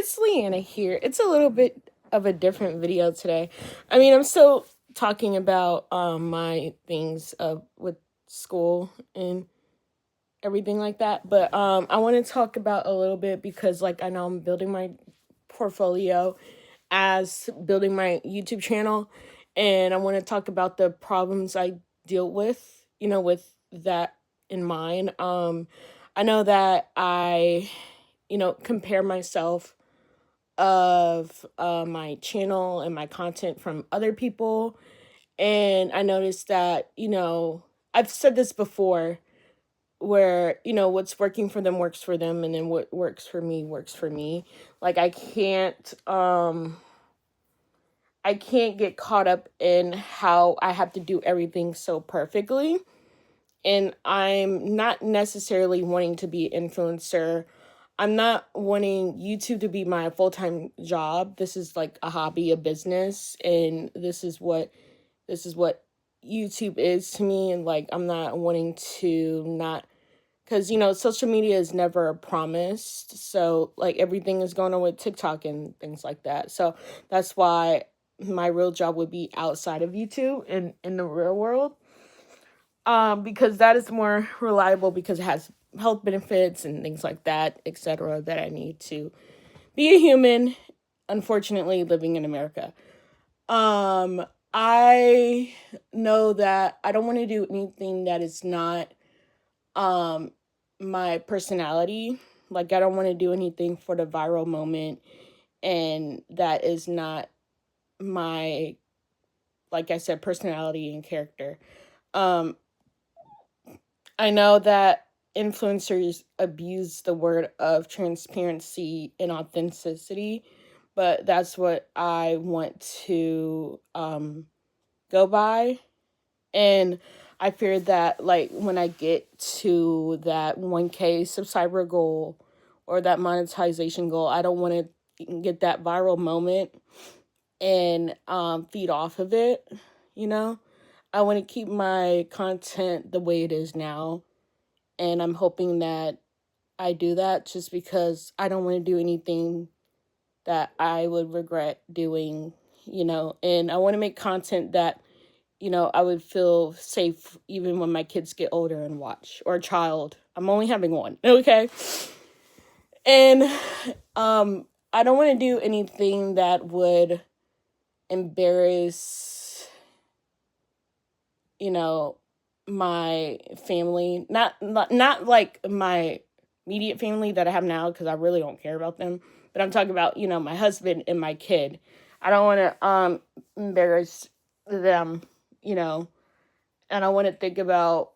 it's Leanna here. It's a little bit of a different video today. I mean, I'm still talking about my things with school and everything like that, but I want to talk about a little bit because like I know I'm building my portfolio as building my YouTube channel, and I want to talk about the problems I deal with, with that in mind. I know that I compare myself of my channel and my content from other people. And I noticed that, I've said this before where, what's working for them works for them. And then what works for me works for me. Like I can't get caught up in how I have to do everything so perfectly. And I'm not necessarily wanting to be an influencer. I'm not wanting YouTube to be my full-time job. This is like a hobby, a business, and this is what YouTube is to me. And like I'm not wanting to not, because social media is never promised. So like everything is going on with TikTok and things like that. So that's why my real job would be outside of YouTube and in the real world. Because that is more reliable because it has health benefits and things like that, etc. that I need to be a human, unfortunately, living in America. I know that I don't want to do anything that is not my personality. Like I don't want to do anything for the viral moment, and that is not my, like I said, personality and character. I know that influencers abuse the word of transparency and authenticity, but that's what I want to go by. And I fear that, like, when I get to that 1K subscriber goal or that monetization goal, I don't want to get that viral moment and feed off of it, I want to keep my content the way it is now. And I'm hoping that I do that just because I don't want to do anything that I would regret doing, and I want to make content that, I would feel safe even when my kids get older and watch, or a child. I'm only having one, okay? And I don't want to do anything that would embarrass my family, not like my immediate family that I have now, because I really don't care about them, but I'm talking about my husband and my kid. I don't want to embarrass them, and I want to think about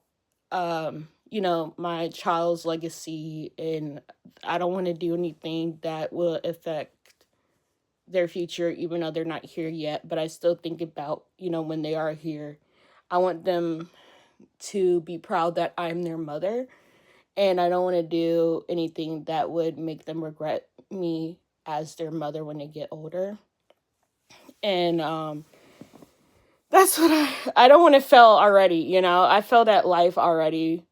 my child's legacy, and I don't want to do anything that will affect their future, even though they're not here yet. But I still think about when they are here, I want them to be proud that I'm their mother, and I don't want to do anything that would make them regret me as their mother when they get older. And that's what I don't want to fail already, I failed at life already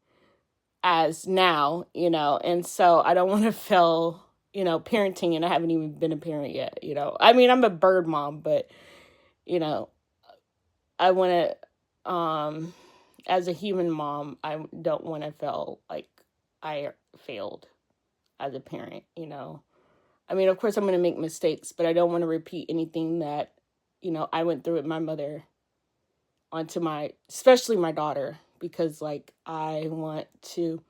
as now, and so I don't want to fail, parenting, and I haven't even been a parent yet, I mean, I'm a bird mom, but I want to as a human mom, I don't want to feel like I failed as a parent, I mean, of course, I'm going to make mistakes, but I don't want to repeat anything that, I went through with my mother onto especially my daughter, because, like, I want to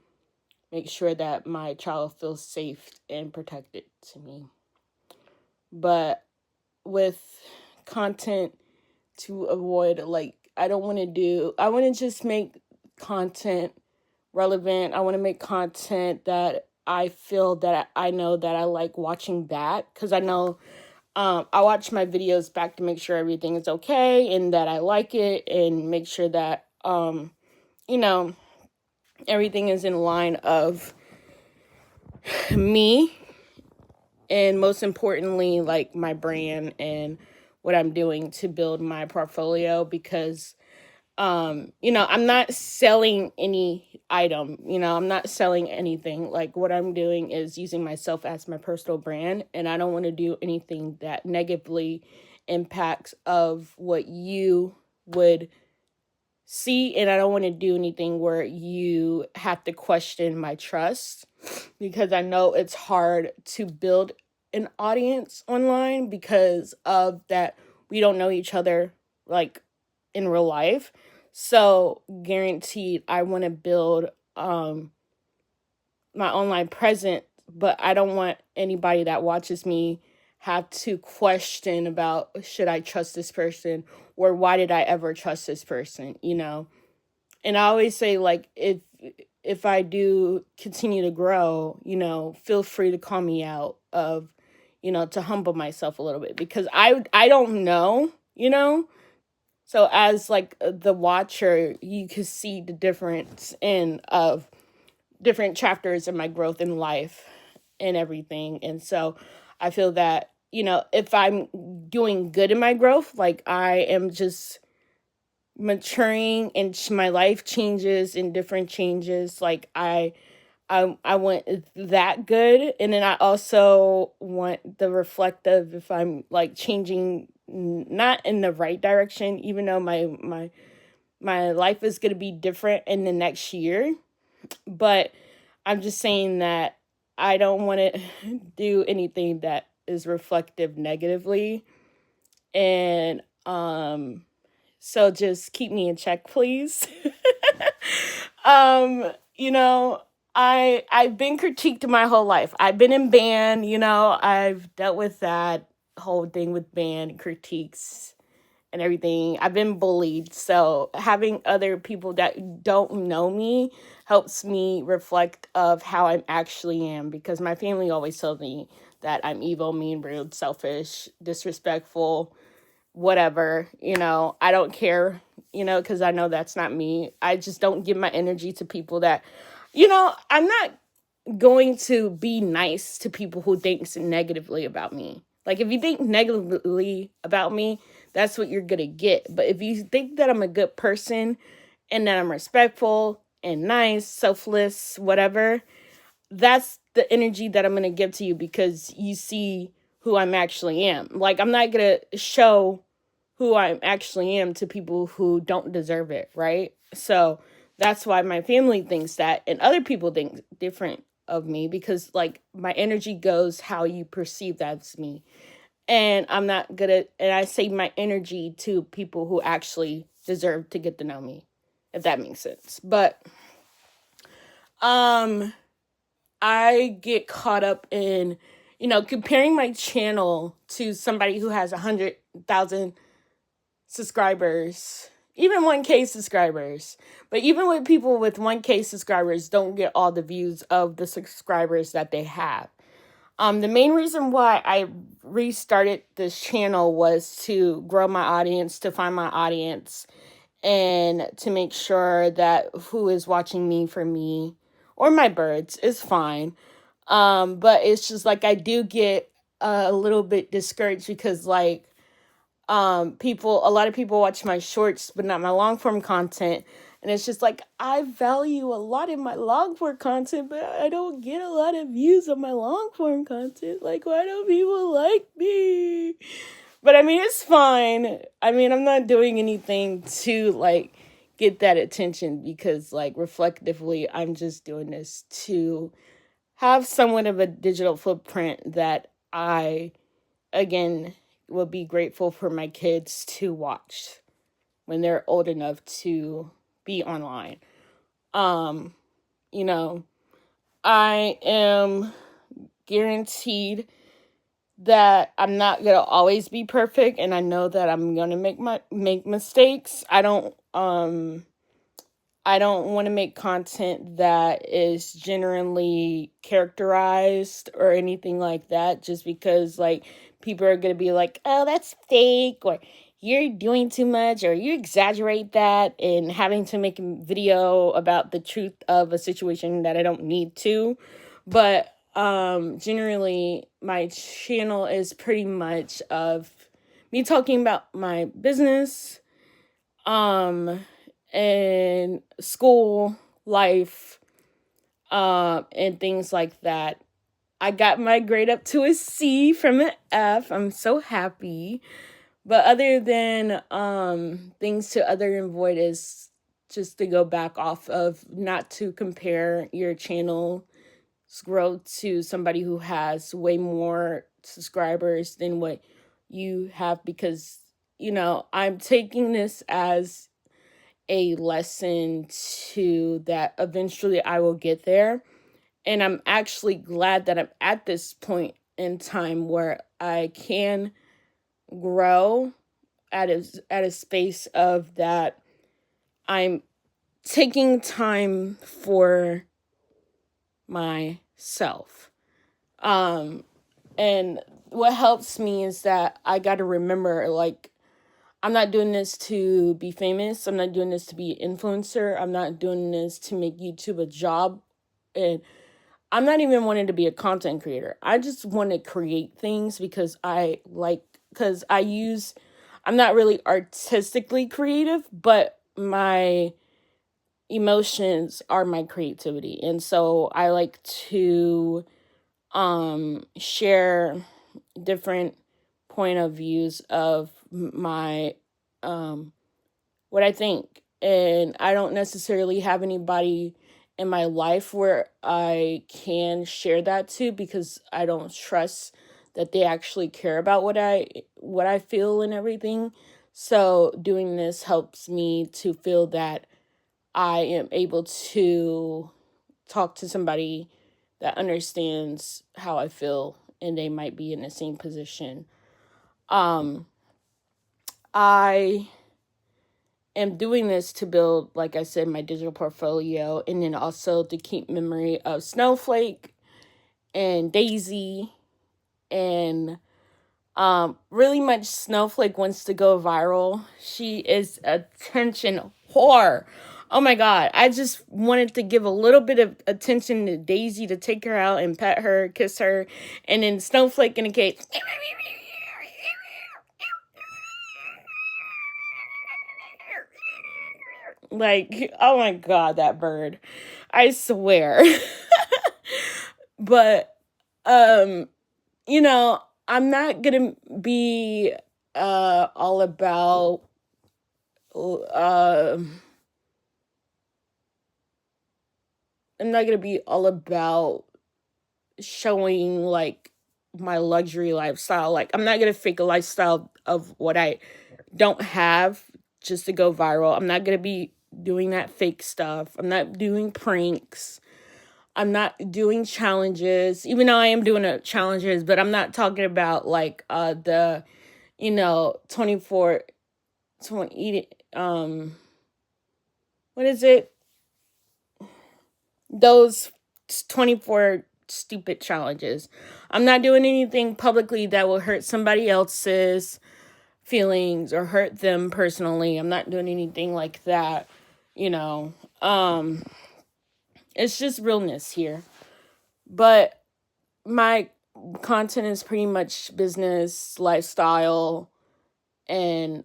make sure that my child feels safe and protected to me. But with content to avoid, like, I want to just make content relevant. I want to make content that I feel that I know that I like watching back, because I know I watch my videos back to make sure everything is okay and that I like it, and make sure that everything is in line of me, and most importantly, like, my brand and what I'm doing to build my portfolio, because I'm not selling any item, I'm not selling anything. Like, what I'm doing is using myself as my personal brand, and I don't want to do anything that negatively impacts of what you would see, and I don't want to do anything where you have to question my trust, because I know it's hard to build an audience online because of that we don't know each other like in real life. So guaranteed I want to build my online presence, but I don't want anybody that watches me have to question about, should I trust this person, or why did I ever trust this person, And I always say, like, if I do continue to grow, feel free to call me out of, to humble myself a little bit, because I don't know. So as like the watcher, you can see the difference in of different chapters in my growth in life and everything. And so I feel that, if I'm doing good in my growth, like I am just maturing and my life changes and different changes, like I want that good. And then I also want the reflective, if I'm like changing not in the right direction, even though my life is going to be different in the next year. But I'm just saying that I don't want to do anything that is reflective negatively. And so just keep me in check, please. um, you know, I've been critiqued my whole life. I've been in band, I've dealt with that whole thing with band critiques and everything. I've been bullied. So having other people that don't know me helps me reflect of how I actually am, because my family always tells me that I'm evil, mean, rude, selfish, disrespectful, whatever. I don't care, because I know that's not me. I just don't give my energy to people that, I'm not going to be nice to people who thinks negatively about me. Like, if you think negatively about me, that's what you're gonna get. But if you think that I'm a good person and that I'm respectful and nice, selfless, whatever, that's the energy that I'm gonna give to you, because you see who I'm actually am. Like, I'm not gonna show who I actually am to people who don't deserve it, right? So that's why my family thinks that, and other people think different of me, because like my energy goes how you perceive that's me. And I'm not gonna, and I say my energy to people who actually deserve to get to know me, if that makes sense. But I get caught up in, comparing my channel to somebody who has 100,000 subscribers, even 1K subscribers. But even with people with 1K subscribers don't get all the views of the subscribers that they have. The main reason why I restarted this channel was to grow my audience, to find my audience, and to make sure that who is watching me for me or my birds is fine. But it's just like I do get a little bit discouraged, because like a lot of people watch my shorts but not my long form content, and it's just like I value a lot in my long form content, but I don't get a lot of views on my long form content. Like, why don't people like me? But I mean, it's fine. I mean, I'm not doing anything to like get that attention, because like reflectively I'm just doing this to have somewhat of a digital footprint that I, again, will be grateful for my kids to watch when they're old enough to be online. Um, you know, I am guaranteed that I'm not gonna always be perfect, and I know that I'm gonna make mistakes. I don't want to make content that is generally characterized or anything like that, just because like people are going to be like, oh, that's fake, or you're doing too much, or you exaggerate that, and having to make a video about the truth of a situation that I don't need to. But generally my channel is pretty much of me talking about my business, and school life, and things like that. I got my grade up to a C from an F. I'm so happy. But other than things to other avoid is just to go back off of not to compare your channel's growth to somebody who has way more subscribers than what you have, because I'm taking this as a lesson to that eventually I will get there. And I'm actually glad that I'm at this point in time where I can grow at a space of that I'm taking time for myself. And what helps me is that I got to remember, like, I'm not doing this to be famous. I'm not doing this to be an influencer. I'm not doing this to make YouTube a job. And I'm not even wanting to be a content creator. I just want to create things because I'm not really artistically creative, but my emotions are my creativity. And so I like to share different point of views of my what I think. And I don't necessarily have anybody in my life where I can share that to, because I don't trust that they actually care about what I feel and everything. So doing this helps me to feel that I am able to talk to somebody that understands how I feel and they might be in the same position. I am doing this to build, like I said, my digital portfolio, and then also to keep memory of Snowflake and Daisy. And really much Snowflake wants to go viral. She is a attention whore. Oh my God. I just wanted to give a little bit of attention to Daisy, to take her out and pet her, kiss her, and then Snowflake in the cage. Like, oh my God, that bird. I swear. But, you know, I'm not gonna be all about I'm not gonna be all about showing like my luxury lifestyle. Like, I'm not gonna fake a lifestyle of what I don't have just to go viral. I'm not gonna be doing that fake stuff. I'm not doing pranks. I'm not doing challenges, even though I am doing challenges, but I'm not talking about like the 24 20 what is it? Those 24 stupid challenges. I'm not doing anything publicly that will hurt somebody else's feelings or hurt them personally. I'm not doing anything like that, you know. It's just realness here. But my content is pretty much business, lifestyle, and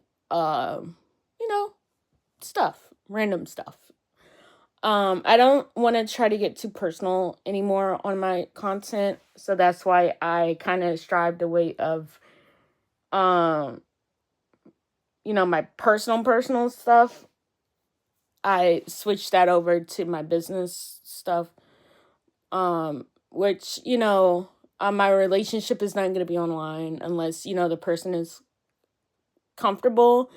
stuff, random stuff. I don't want to try to get too personal anymore on my content, so that's why I kind of strive the way of my personal stuff. I switched that over to my business stuff, which my relationship is not going to be online unless the person is comfortable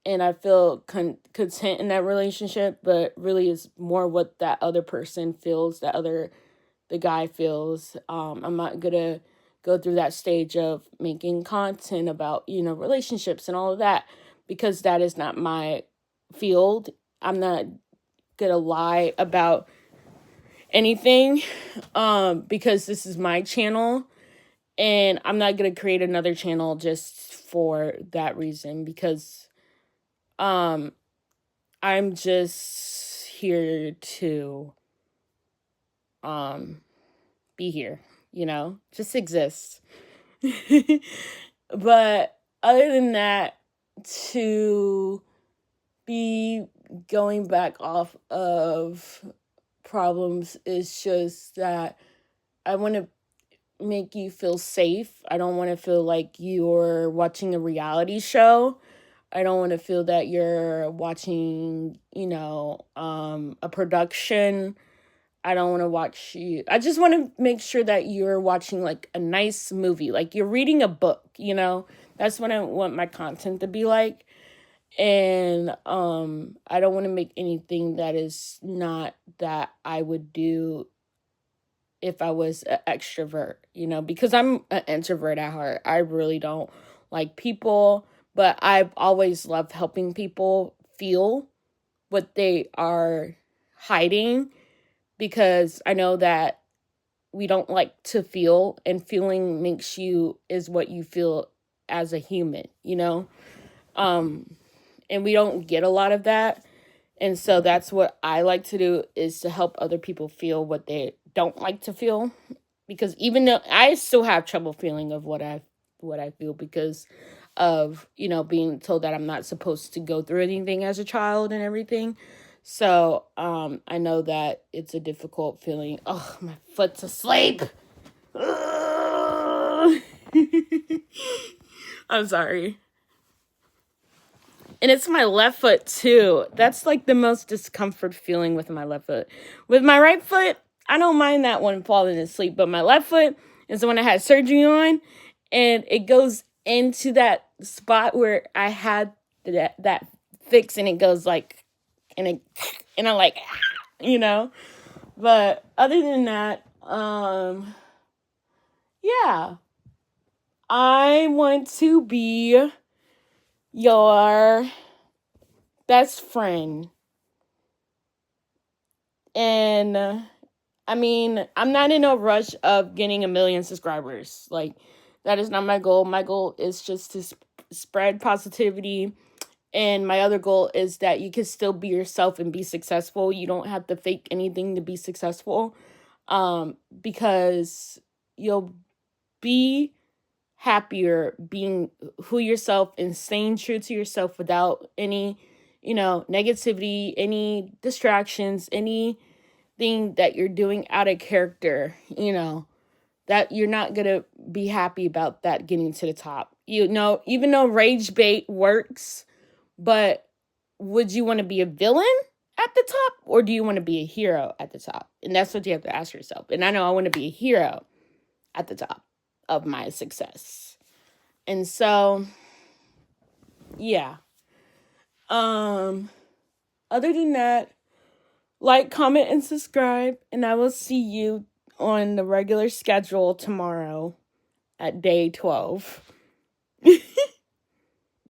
and I feel content in that relationship. But really is more what that other person feels, the guy feels. I'm not gonna go through that stage of making content about relationships and all of that, because that is not my field. I'm not gonna lie about anything because this is my channel, and I'm not gonna create another channel just for that reason, because I'm just here to be here, just exist. But other than that, to be going back off of problems is just that I want to make you feel safe. I don't want to feel like you're watching a reality show. I don't want to feel that you're watching, a production. I don't want to watch you. I just want to make sure that you're watching like a nice movie, like you're reading a book, That's what I want my content to be like. And I don't want to make anything that is not that I would do if I was an extrovert, because I'm an introvert at heart. I really don't like people, but I've always loved helping people feel what they are hiding, because I know that we don't like to feel, and feeling is what you feel as a human, and we don't get a lot of that. And so that's what I like to do, is to help other people feel what they don't like to feel. Because even though I still have trouble feeling of what I feel, because of, being told that I'm not supposed to go through anything as a child and everything. So I know that it's a difficult feeling. Oh, my foot's asleep. I'm sorry. And it's my left foot too. That's like the most discomfort feeling with my left foot. With my right foot, I don't mind that one falling asleep. But my left foot is the one I had surgery on. And it goes into that spot where I had that fix. And it goes like, and I'm like, But other than that, yeah. I want to be your best friend. And I'm not in a rush of getting 1 million subscribers. Like, that is not my goal. My goal is just to spread positivity. And my other goal is that you can still be yourself and be successful. You don't have to fake anything to be successful. Because you'll be happier being who yourself and staying true to yourself without any, negativity, any distractions, anything that you're doing out of character, that you're not going to be happy about that getting to the top. Even though rage bait works, but would you want to be a villain at the top, or do you want to be a hero at the top? And that's what you have to ask yourself. And I know I want to be a hero at the top of my success. And so, yeah. Other than that, like, comment, and subscribe, and I will see you on the regular schedule tomorrow at day 12.